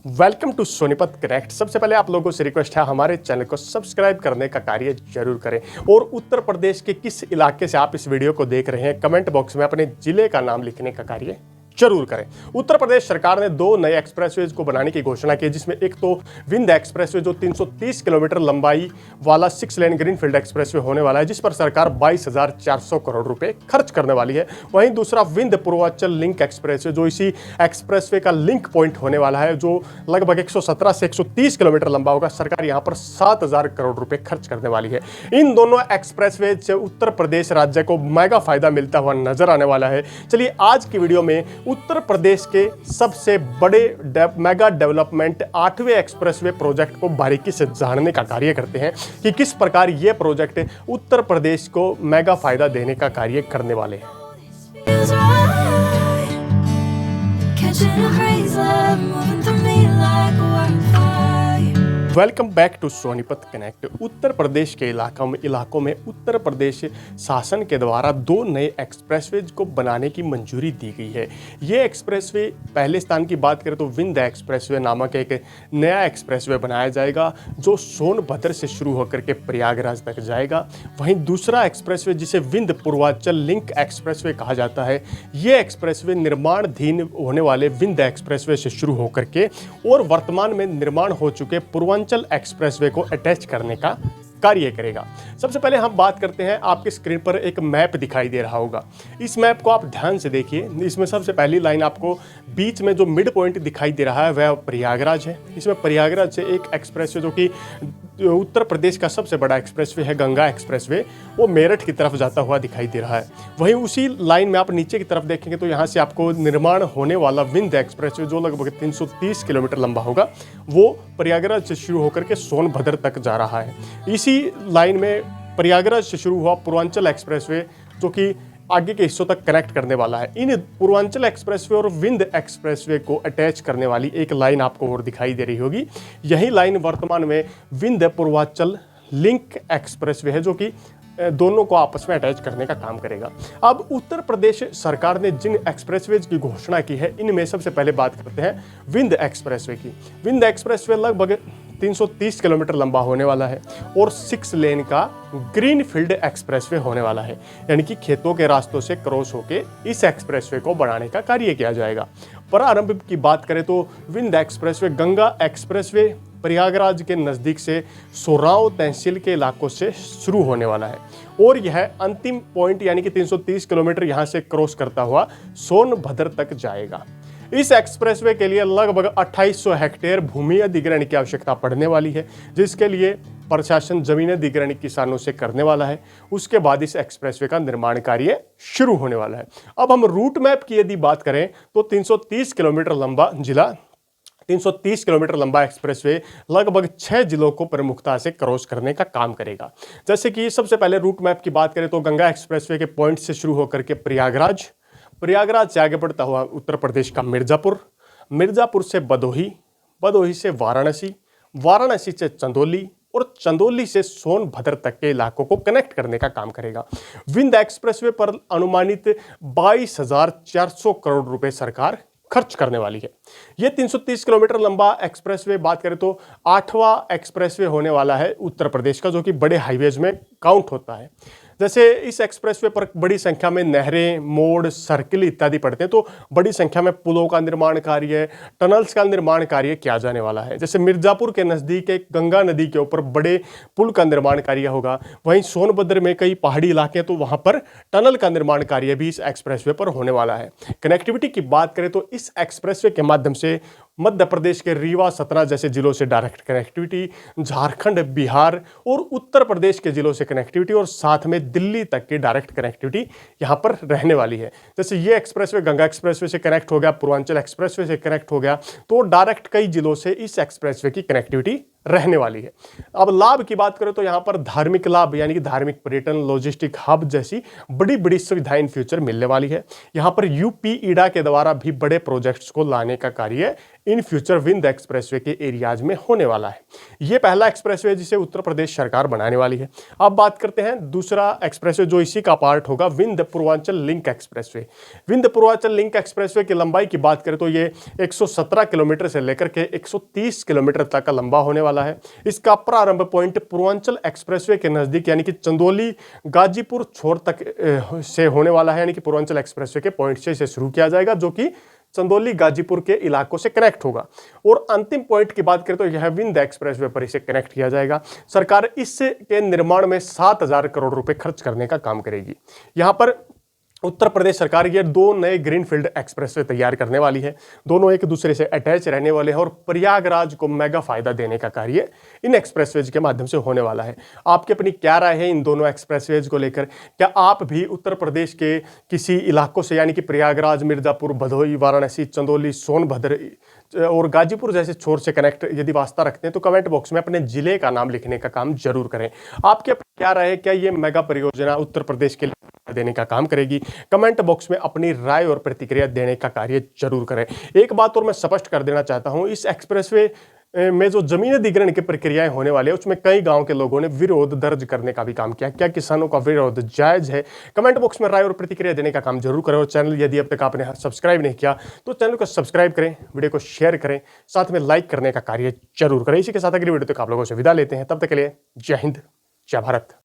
Welcome to Sonipat connect. सबसे पहले आप लोगों से रिक्वेस्ट है, हमारे चैनल को सब्सक्राइब करने का कार्य जरूर करें और उत्तर प्रदेश के किस इलाके से आप इस वीडियो को देख रहे हैं कमेंट बॉक्स में अपने जिले का नाम लिखने का कार्य जरूर करें। उत्तर प्रदेश सरकार ने 2 नए एक्सप्रेसवेज को बनाने की घोषणा की, जिसमें एक तो विंध्य एक्सप्रेसवे जो 330 किलोमीटर लंबाई वाला 6 लेन ग्रीनफील्ड एक्सप्रेसवे होने वाला है, जिस पर सरकार 22,400 करोड़ रुपए खर्च करने वाली है। वहीं दूसरा विंध्य पूर्वांचल लिंक एक्सप्रेसवे जो इसी एक्सप्रेसवे का लिंक पॉइंट होने वाला है, जो लगभग 117 से 130 किलोमीटर लंबा होगा। सरकार यहां पर 7,000 करोड़ रुपए खर्च करने वाली है। इन दोनों एक्सप्रेसवे से उत्तर प्रदेश राज्य को मेगा फायदा मिलता हुआ नजर आने वाला है। चलिए आज की वीडियो में उत्तर प्रदेश के सबसे बड़े मेगा डेवलपमेंट 8वें एक्सप्रेसवे प्रोजेक्ट को बारीकी से जानने का कार्य करते हैं कि किस प्रकार यह प्रोजेक्ट उत्तर प्रदेश को मेगा फायदा देने का कार्य करने वाले हैं। Welcome back to Sonipat connect. Uttar Pradesh के इलाकों में उत्तर प्रदेश शासन के द्वारा 2 नए एक्सप्रेसवेज को बनाने की मंजूरी दी गई है। ये एक्सप्रेसवे पहले स्थान की बात करें तो विंध्य एक्सप्रेसवे नामक एक नया एक्सप्रेसवे बनाया जाएगा, जो सोनभद्र से शुरू होकर के प्रयागराज तक जाएगा। वहीं दूसरा एक्सप्रेसवे जिसे विंध्य पूर्वांचल लिंक एक्सप्रेसवे कहा जाता है, ये एक्सप्रेसवे निर्माणाधीन होने वाले विंध्य एक्सप्रेसवे से शुरू होकर के और वर्तमान में निर्माण हो चुके पूर्वांचल एक्सप्रेसवे को अटैच करने का कार्य करेगा। सबसे पहले हम बात करते हैं, आपके स्क्रीन पर एक मैप दिखाई दे रहा होगा। इस मैप को आप ध्यान से देखिए। इसमें सबसे पहली लाइन आपको बीच में जो मिड पॉइंट दिखाई दे रहा है वह प्रयागराज है। इसमें प्रयागराज से एक एक्सप्रेसवे जो कि उत्तर प्रदेश का सबसे बड़ा एक्सप्रेसवे है, गंगा एक्सप्रेसवे, वो मेरठ की तरफ जाता हुआ दिखाई दे रहा है। वहीं उसी लाइन में आप नीचे की तरफ देखेंगे तो यहाँ से आपको निर्माण होने वाला विंध्य एक्सप्रेसवे जो लगभग 330 किलोमीटर लंबा होगा, वो प्रयागराज से शुरू होकर के सोनभद्र तक जा रहा है। इसी लाइन में प्रयागराज से शुरू हुआ पूर्वांचल एक्सप्रेसवे जो कि आगे के हिस्सों तक कनेक्ट करने वाला है। इन पूर्वांचल एक्सप्रेसवे और विंध्य एक्सप्रेसवे को अटैच करने वाली एक लाइन आपको और दिखाई दे रही होगी। यही लाइन वर्तमान में विंध्य पूर्वांचल लिंक एक्सप्रेसवे है, जो कि दोनों को आपस में अटैच करने का काम करेगा। अब उत्तर प्रदेश सरकार ने जिन एक्सप्रेसवेज की घोषणा की है, इनमें सबसे पहले बात करते हैं विंध्य एक्सप्रेसवे की। विंध्य एक्सप्रेसवे लगभग 330 किलोमीटर लंबा होने वाला है और 6 लेन का ग्रीनफील्ड एक्सप्रेसवे होने वाला है, यानी कि खेतों के रास्तों से क्रॉस होके इस एक्सप्रेसवे को बढ़ाने का कार्य किया जाएगा। प्रारंभ की बात करें तो विंध्य एक्सप्रेसवे गंगा एक्सप्रेसवे प्रयागराज के नज़दीक से सोराव तहसील के इलाकों से शुरू होने वाला है और यह अंतिम पॉइंट यानी कि 330 किलोमीटर यहाँ से क्रॉस करता हुआ सोनभद्र तक जाएगा। इस एक्सप्रेसवे के लिए लगभग 2800 हेक्टेयर भूमि अधिग्रहण की आवश्यकता पड़ने वाली है, जिसके लिए प्रशासन जमीन अधिग्रहण किसानों से करने वाला है। उसके बाद इस एक्सप्रेसवे का निर्माण कार्य शुरू होने वाला है। अब हम रूट मैप की यदि बात करें तो 330 किलोमीटर लंबा एक्सप्रेसवे लगभग 6 जिलों को प्रमुखता से क्रॉस करने का काम करेगा। जैसे कि सबसे पहले रूट मैप की बात करें तो गंगा एक्सप्रेसवे के पॉइंट से शुरू होकर के प्रयागराज से आगे बढ़ता हुआ उत्तर प्रदेश का मिर्जापुर से बदोही से वाराणसी से चंदौली और चंदौली से सोनभद्र तक के इलाकों को कनेक्ट करने का काम करेगा। विंध्य एक्सप्रेसवे पर अनुमानित 22,400 करोड़ रुपए सरकार खर्च करने वाली है। यह 330 किलोमीटर लंबा एक्सप्रेसवे बात करें तो 8वां एक्सप्रेसवे होने वाला है उत्तर प्रदेश का, जो कि बड़े हाईवेज में काउंट होता है। जैसे इस एक्सप्रेसवे पर बड़ी संख्या में नहरें, मोड़, सर्किल इत्यादि पड़ते हैं, तो बड़ी संख्या में पुलों का निर्माण कार्य, टनल्स का निर्माण कार्य किया जाने वाला है। जैसे मिर्जापुर के नज़दीक एक गंगा नदी के ऊपर बड़े पुल का निर्माण कार्य होगा। वहीं सोनभद्र में कई पहाड़ी इलाके हैं, तो वहाँ पर टनल का निर्माण कार्य भी इस एक्सप्रेसवे पर होने वाला है। कनेक्टिविटी की बात करें तो इस एक्सप्रेसवे के माध्यम से मध्य प्रदेश के रीवा, सतना जैसे जिलों से डायरेक्ट कनेक्टिविटी, झारखंड, बिहार और उत्तर प्रदेश के जिलों से कनेक्टिविटी और साथ में दिल्ली तक की डायरेक्ट कनेक्टिविटी यहाँ पर रहने वाली है। जैसे ये एक्सप्रेसवे गंगा एक्सप्रेसवे से कनेक्ट हो गया, पूर्वांचल एक्सप्रेसवे से कनेक्ट हो गया, तो डायरेक्ट कई जिलों से इस एक्सप्रेसवे की कनेक्टिविटी रहने वाली है। अब लाभ की बात करें तो यहाँ पर धार्मिक लाभ यानी कि धार्मिक पर्यटन, लॉजिस्टिक हब जैसी बड़ी बड़ी सुविधाएं इन फ्यूचर मिलने वाली है। यहाँ पर यूपी ईडा के द्वारा भी बड़े प्रोजेक्ट्स को लाने का कार्य इन फ्यूचर विंध्य एक्सप्रेसवे के एरियाज में होने वाला है। यह पहला एक्सप्रेसवे जिसे उत्तर प्रदेश सरकार बनाने वाली है। अब बात करते हैं दूसरा एक्सप्रेसवे जो इसी का पार्ट होगा, Vindhya Purvanchal link expressway. Vindhya Purvanchal link expressway की लंबाई की बात करें तो ये 117 किलोमीटर से लेकर के 130 किलोमीटर तक का लंबा होने वाला है। इसका प्रारंभ पॉइंट पूर्वांचल एक्सप्रेसवे के नजदीक यानी कि चंदौली गाजीपुर छोर तक से होने वाला है, यानी कि पूर्वांचल एक्सप्रेसवे के पॉइंट से इसे शुरू किया जाएगा जो कि चंदौली गाजीपुर के इलाकों से कनेक्ट होगा। और अंतिम पॉइंट की बात करें तो यह विंध्य एक्सप्रेसवे पर इसे कनेक्ट किया जाएगा। सरकार इसके निर्माण में 7,000 करोड़ रुपए खर्च करने का काम करेगी। यहां पर उत्तर प्रदेश सरकार ये दो नए ग्रीनफील्ड एक्सप्रेसवे तैयार करने वाली है। दोनों एक दूसरे से अटैच रहने वाले हैं और प्रयागराज को मेगा फायदा देने का कार्य इन एक्सप्रेसवेज के माध्यम से होने वाला है। आपकी अपनी क्या राय है इन दोनों एक्सप्रेसवेज को लेकर? क्या आप भी उत्तर प्रदेश के किसी इलाकों से यानी कि प्रयागराज, मिर्जापुर, भदोही, वाराणसी, चंदौली, सोनभद्र और गाजीपुर जैसे छोर से कनेक्ट यदि वास्ता रखते हैं तो कमेंट बॉक्स में अपने जिले का नाम लिखने का काम जरूर करें। आपकी क्या राय है? क्या ये मेगा परियोजना उत्तर प्रदेश के लिए देने का काम करेगी? कमेंट बॉक्स में अपनी राय और प्रतिक्रिया देने का कार्य जरूर करें। एक बात और मैं स्पष्ट कर देना चाहता हूं, इस एक्सप्रेसवे में जो जमीन अधिग्रहण की प्रक्रियाएं होने वाली है उसमें कई गांव के लोगों ने विरोध दर्ज करने का भी काम किया। क्या किसानों का विरोध जायज है? कमेंट बॉक्स में राय और प्रतिक्रिया देने का काम जरूर करें। और चैनल यदि अब तक आपने सब्सक्राइब नहीं किया तो चैनल को सब्सक्राइब करें, वीडियो को शेयर करें, साथ में लाइक करने का कार्य जरूर करें। इसी के साथ अगली वीडियो तक आप लोगों से विदा लेते हैं। तब तक के लिए जय हिंद, जय भारत।